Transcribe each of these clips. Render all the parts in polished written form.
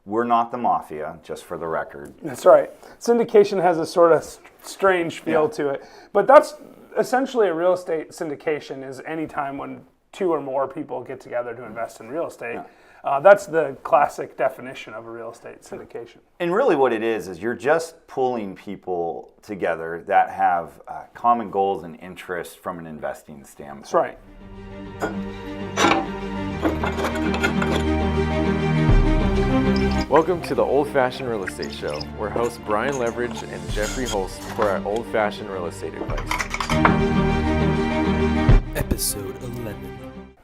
We're not the Mafia, just for the record. That's right. Syndication has a sort of strange feel to it. But that's essentially a real estate syndication is any time when two or more people get together to invest in real estate. That's the classic definition of a real estate syndication. And really what it is you're just pulling people together that have common goals and interests from an investing standpoint. That's right. Welcome to the Old Fashioned Real Estate Show, where hosts Brian Leverage and Jeffrey Holst pour out old fashioned real estate advice. Episode 11.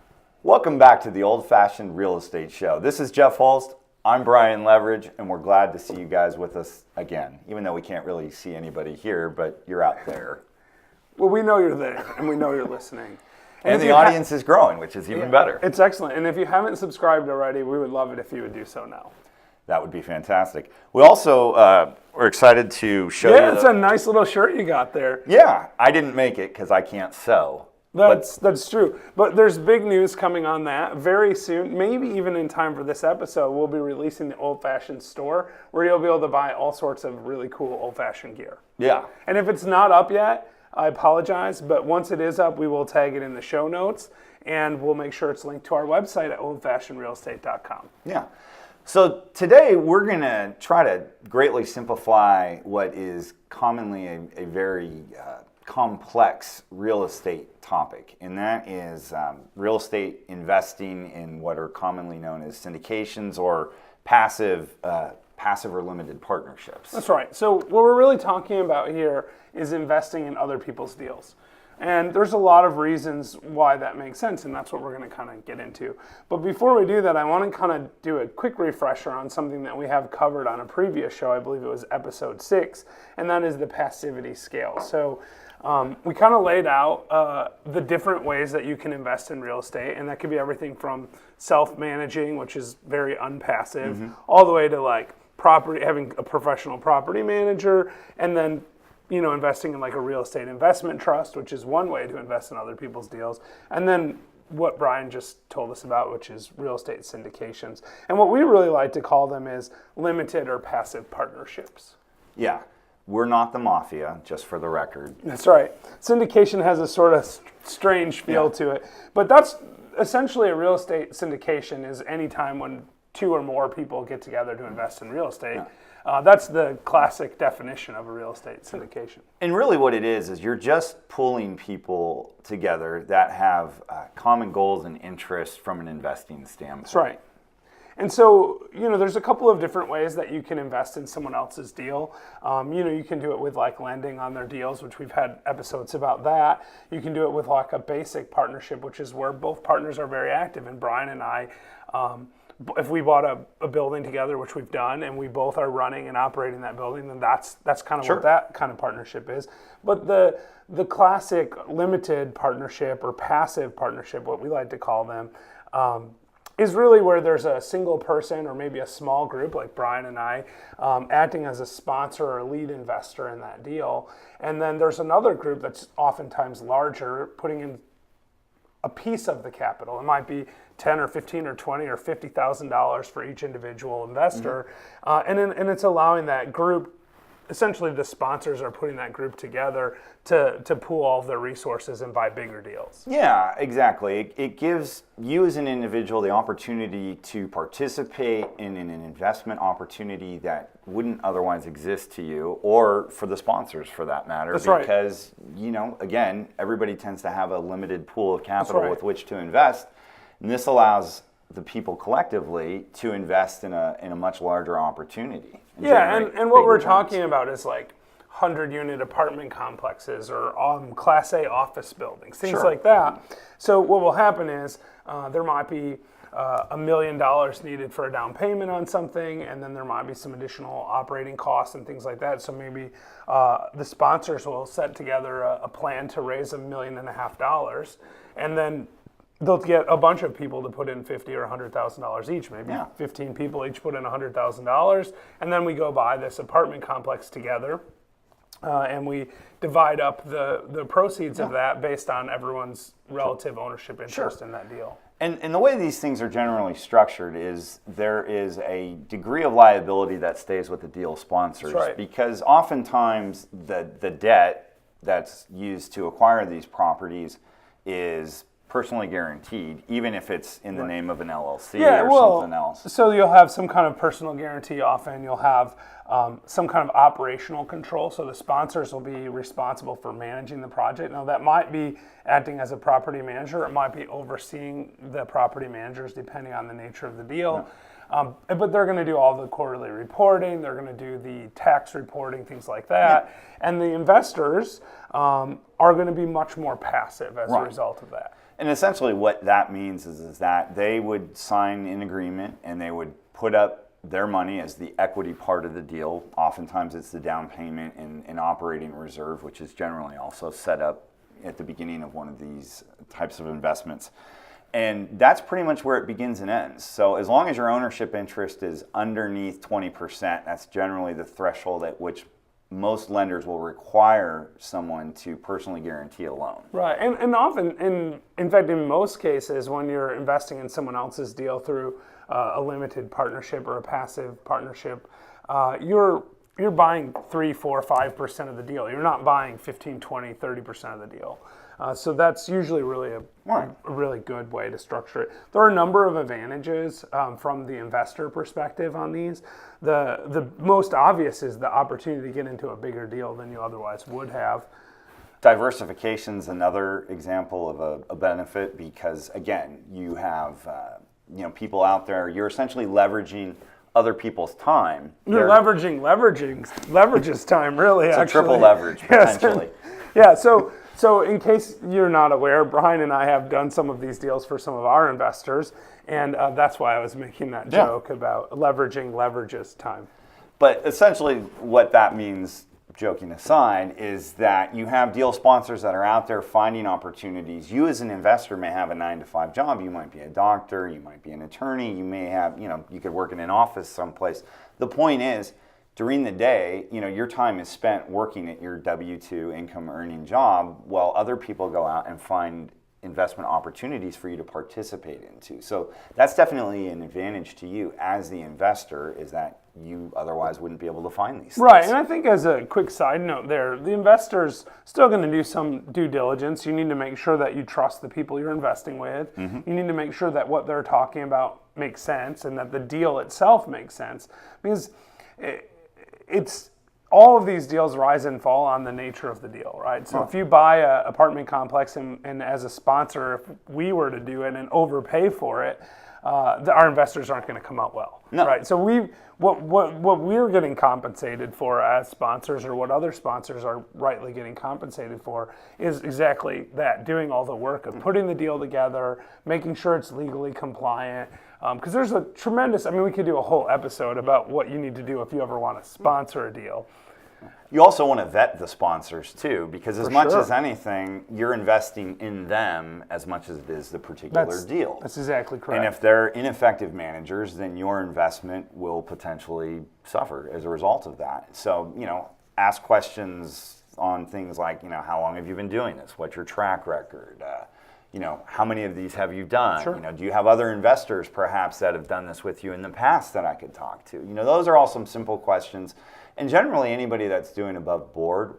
Welcome back to the Old Fashioned Real Estate Show. This is Jeff Holst. I'm Brian Leverage, and we're glad to see you guys with us again, even though we can't really see anybody here, but you're out there. Well, we know you're there, and we know you're listening. And the audience is growing, which is even better. It's excellent. And if you haven't subscribed already, we would love it if you would do so now. That would be fantastic. We also are excited to show you. Yeah, it's a nice little shirt you got there. Yeah, I didn't make it because I can't sew. That's true. But there's big news coming on that very soon. Maybe even in time for this episode, we'll be releasing the Old Fashioned store where you'll be able to buy all sorts of really cool old fashioned gear. Yeah. And if it's not up yet, I apologize, but once it is up, we will tag it in the show notes, and we'll make sure it's linked to our website at oldfashionedrealestate.com. Yeah. So today we're going to try to greatly simplify what is commonly a very complex real estate topic, and that is real estate investing in what are commonly known as syndications or passive or limited partnerships. That's right. So what we're really talking about here is investing in other people's deals. And there's a lot of reasons why that makes sense, and that's what we're going to kind of get into. But before we do that, I want to kind of do a quick refresher on something that we have covered on a previous show. I believe it was episode 6, and that is the passivity scale. So we kind of laid out the different ways that you can invest in real estate, and that could be everything from self-managing, which is very unpassive, all the way to like having a professional property manager, and then investing in like a real estate investment trust, which is one way to invest in other people's deals. And then what Brian just told us about, which is real estate syndications. And what we really like to call them is limited or passive partnerships. Yeah. We're not the Mafia, just for the record. That's right. Syndication has a sort of strange feel to it. But that's essentially a real estate syndication is any time when two or more people get together to invest in real estate. That's the classic definition of a real estate syndication. And really what it is you're just pulling people together that have common goals and interests from an investing standpoint. That's right. And so, there's a couple of different ways that you can invest in someone else's deal. You can do it with like lending on their deals, which we've had episodes about that. You can do it with like a basic partnership, which is where both partners are very active. And Brian and I, if we bought a building together, which we've done, and we both are running and operating that building, then that's kind of what that kind of partnership is. But the classic limited partnership or passive partnership, what we like to call them, is really where there's a single person or maybe a small group like Brian and I acting as a sponsor or a lead investor in that deal. And then there's another group that's oftentimes larger, putting in a piece of the capital. It might be 10 or 15 or 20 or $50,000 for each individual investor. And it's allowing that group, essentially the sponsors are putting that group together to pool all of their resources and buy bigger deals. Yeah, exactly. It gives you as an individual the opportunity to participate in an investment opportunity that wouldn't otherwise exist to you, or for the sponsors for that matter. That's because, again, everybody tends to have a limited pool of capital with which to invest. And this allows the people collectively to invest in a much larger opportunity. And what we're talking about is like 100-unit apartment complexes or Class A office buildings, things like that. So what will happen is there might be $1 million needed for a down payment on something, and then there might be some additional operating costs and things like that. So maybe the sponsors will set together a plan to raise $1.5 million, and then they'll get a bunch of people to put in $50,000 or $100,000 each, maybe 15 people each put in $100,000, and then we go buy this apartment complex together, and we divide up the proceeds of that based on everyone's relative ownership interest in that deal. And the way these things are generally structured is there is a degree of liability that stays with the deal sponsors. That's right. Because oftentimes the debt that's used to acquire these properties is personally guaranteed, even if it's in the name of an LLC or something else. So you'll have some kind of personal guarantee. Often you'll have some kind of operational control. So the sponsors will be responsible for managing the project. Now that might be acting as a property manager. It might be overseeing the property managers depending on the nature of the deal. But they're going to do all the quarterly reporting. They're going to do the tax reporting, things like that. Yeah. And the investors are going to be much more passive as a result of that. And essentially what that means is that they would sign an agreement and they would put up their money as the equity part of the deal. Oftentimes it's the down payment and operating reserve, which is generally also set up at the beginning of one of these types of investments. And that's pretty much where it begins and ends. So as long as your ownership interest is underneath 20%, that's generally the threshold at which most lenders will require someone to personally guarantee a loan. Right, and often, in fact, in most cases, when you're investing in someone else's deal through a limited partnership or a passive partnership, you're buying 3, 4, 5% of the deal. You're not buying 15, 20, 30% of the deal. So that's usually really a really good way to structure it. There are a number of advantages from the investor perspective on these. The most obvious is the opportunity to get into a bigger deal than you otherwise would have. Diversification is another example of a benefit because, again, you have people out there. You're essentially leveraging other people's time. You're leverages time, really. It's actually. a triple leverage, potentially. Yeah, so in case you're not aware, Brian and I have done some of these deals for some of our investors, and that's why I was making that joke about leverages time. But essentially what that means, joking aside, is that you have deal sponsors that are out there finding opportunities. You as an investor may have a 9-to-5 job. You might be a doctor, you might be an attorney, you may have, you could work in an office someplace. The point is, during the day, your time is spent working at your W-2 income earning job while other people go out and find investment opportunities for you to participate into. So that's definitely an advantage to you as the investor, is that you otherwise wouldn't be able to find these things. Right, and I think as a quick side note there, the investor's still going to do some due diligence. You need to make sure that you trust the people you're investing with. Mm-hmm. You need to make sure that what they're talking about makes sense and that the deal itself makes sense. Because it's all of these deals rise and fall on the nature of the deal, right? So if you buy an apartment complex and as a sponsor, if we were to do it and overpay for it, our investors aren't going to come out well, right? So what we're getting compensated for as sponsors, or what other sponsors are rightly getting compensated for, is exactly that: doing all the work of putting the deal together, making sure it's legally compliant. Because there's a tremendous, we could do a whole episode about what you need to do if you ever want to sponsor a deal. You also want to vet the sponsors too, because as much as anything, you're investing in them as much as it is the particular deal. That's exactly correct. And if they're ineffective managers, then your investment will potentially suffer as a result of that. So, ask questions on things like, how long have you been doing this? What's your track record? How many of these have you done? Sure. Do you have other investors perhaps that have done this with you in the past that I could talk to? Those are all some simple questions. And generally anybody that's doing above board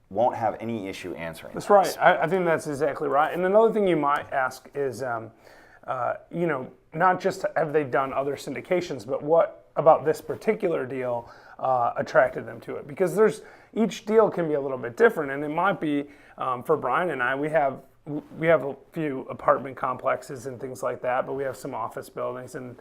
won't have any issue answering. That's right. I think that's exactly right. And another thing you might ask is, not just have they done other syndications, but what about this particular deal attracted them to it? Because each deal can be a little bit different, and it might be, for Brian and I, we have a few apartment complexes and things like that, but we have some office buildings and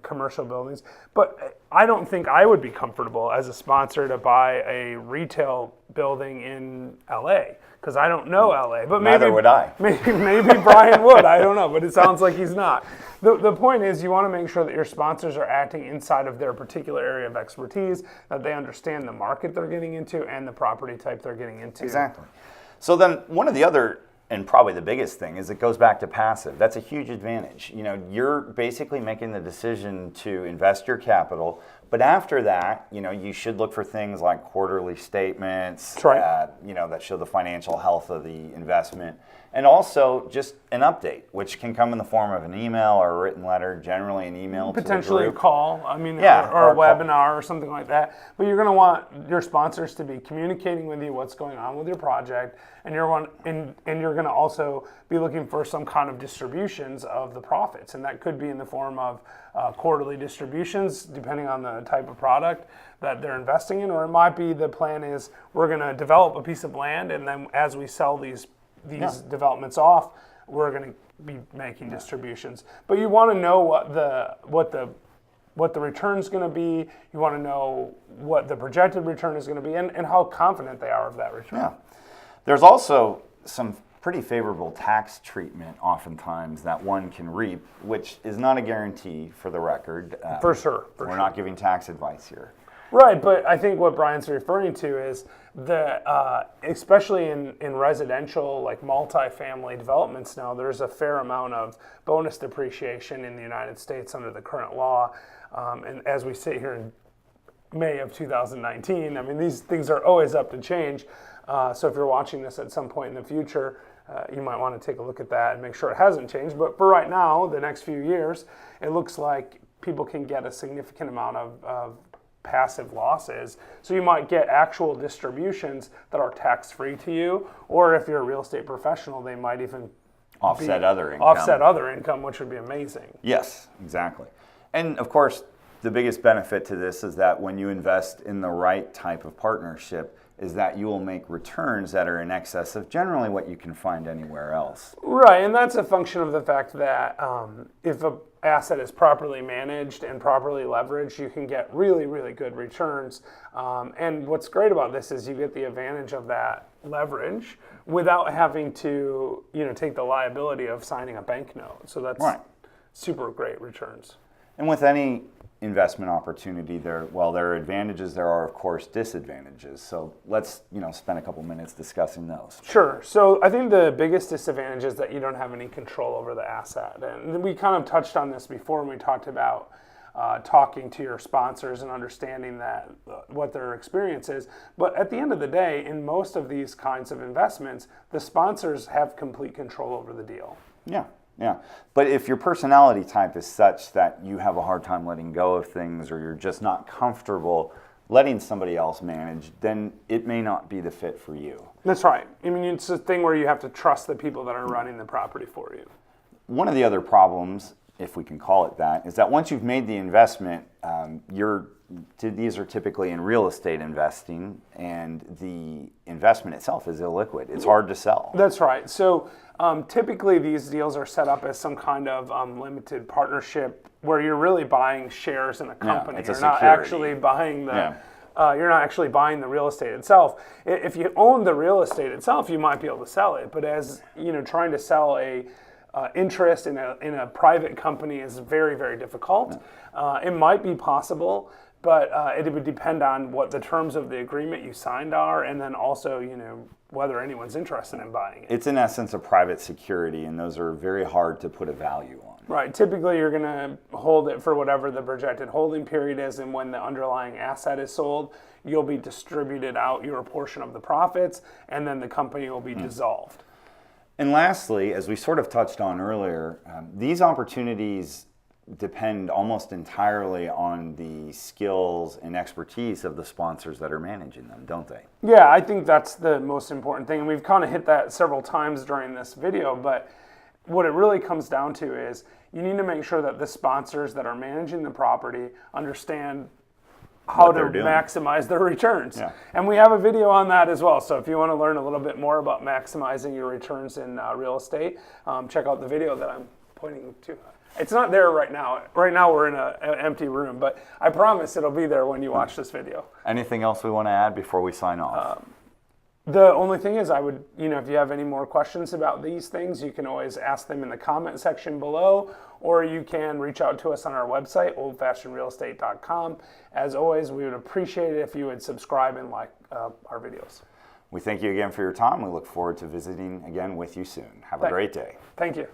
commercial buildings. But I don't think I would be comfortable as a sponsor to buy a retail building in LA, because I don't know LA. But neither would I. Maybe Brian would. I don't know, but it sounds like he's not. The point is, you want to make sure that your sponsors are acting inside of their particular area of expertise, that they understand the market they're getting into and the property type they're getting into. Exactly. So then one of the other, and probably the biggest thing, is it goes back to passive. That's a huge advantage. You're basically making the decision to invest your capital, But after that, you should look for things like quarterly statements, That's right. That show the financial health of the investment, and also just an update, which can come in the form of an email or a written letter, generally an email Potentially to a the group. call, or a webinar or something like that. But you're going to want your sponsors to be communicating with you what's going on with your project, and you're going to also be looking for some kind of distributions of the profits, and that could be in the form of quarterly distributions, depending on the type of product that they're investing in, or it might be the plan is we're going to develop a piece of land, and then as we sell these developments off, we're going to be making distributions. But you want to know what the return's going to be. You want to know what the projected return is going to be, and how confident they are of that return. Yeah. There's also some pretty favorable tax treatment oftentimes that one can reap, which is not a guarantee for the record. For sure. We're not giving tax advice here. Right, but I think what Brian's referring to is especially in residential, like multifamily developments now, there's a fair amount of bonus depreciation in the United States under the current law. And as we sit here in May of 2019, I mean, these things are always up to change. So if you're watching this at some point in the future, you might want to take a look at that and make sure it hasn't changed. But for right now, the next few years, it looks like people can get a significant amount of passive losses. So you might get actual distributions that are tax-free to you, or if you're a real estate professional, they might even offset other income, which would be amazing. Yes, exactly. And of course, the biggest benefit to this is that when you invest in the right type of partnership, is that you will make returns that are in excess of generally what you can find anywhere else. Right, and that's a function of the fact that if an asset is properly managed and properly leveraged, you can get really, really good returns. And what's great about this is you get the advantage of that leverage without having to, take the liability of signing a bank note. So that's super great returns. And with any investment opportunity, there are advantages, there are of course disadvantages. So let's spend a couple minutes discussing those. Sure. So I think the biggest disadvantage is that you don't have any control over the asset, and we kind of touched on this before when we talked about talking to your sponsors and understanding that what their experience is. But at the end of the day, in most of these kinds of investments, the sponsors have complete control over the deal. Yeah, but if your personality type is such that you have a hard time letting go of things, or you're just not comfortable letting somebody else manage, then it may not be the fit for you. That's right. I mean, it's a thing where you have to trust the people that are running the property for you. One of the other problems, if we can call it that, is that once you've made the investment, these are typically in real estate investing, and the investment itself is illiquid. It's hard to sell. That's right. So typically these deals are set up as some kind of limited partnership where you're really buying shares in a company. It's a you're not security. actually buying you're not actually buying the real estate itself. If you own the real estate itself, you might be able to sell it. But as trying to sell a interest in a private company is very, very difficult. It might be possible, but it would depend on what the terms of the agreement you signed are, and then also, whether anyone's interested in buying it. It's in essence a private security, and those are very hard to put a value on. Right. Typically, you're going to hold it for whatever the projected holding period is, and when the underlying asset is sold, you'll be distributed out your portion of the profits, and then the company will be dissolved. And lastly, as we sort of touched on earlier, these opportunities depend almost entirely on the skills and expertise of the sponsors that are managing them, don't they? Yeah, I think that's the most important thing. And we've kind of hit that several times during this video, but what it really comes down to is you need to make sure that the sponsors that are managing the property understand how to maximize their returns. Yeah. And we have a video on that as well. So if you want to learn a little bit more about maximizing your returns in real estate, check out the video that I'm pointing to. It's not there right now. Right now we're in an empty room, but I promise it'll be there when you watch this video. Anything else we want to add before we sign off? The only thing is I would, if you have any more questions about these things, you can always ask them in the comment section below, or you can reach out to us on our website, oldfashionedrealestate.com. As always, we would appreciate it if you would subscribe and like our videos. We thank you again for your time. We look forward to visiting again with you soon. Have a great day. Thank you.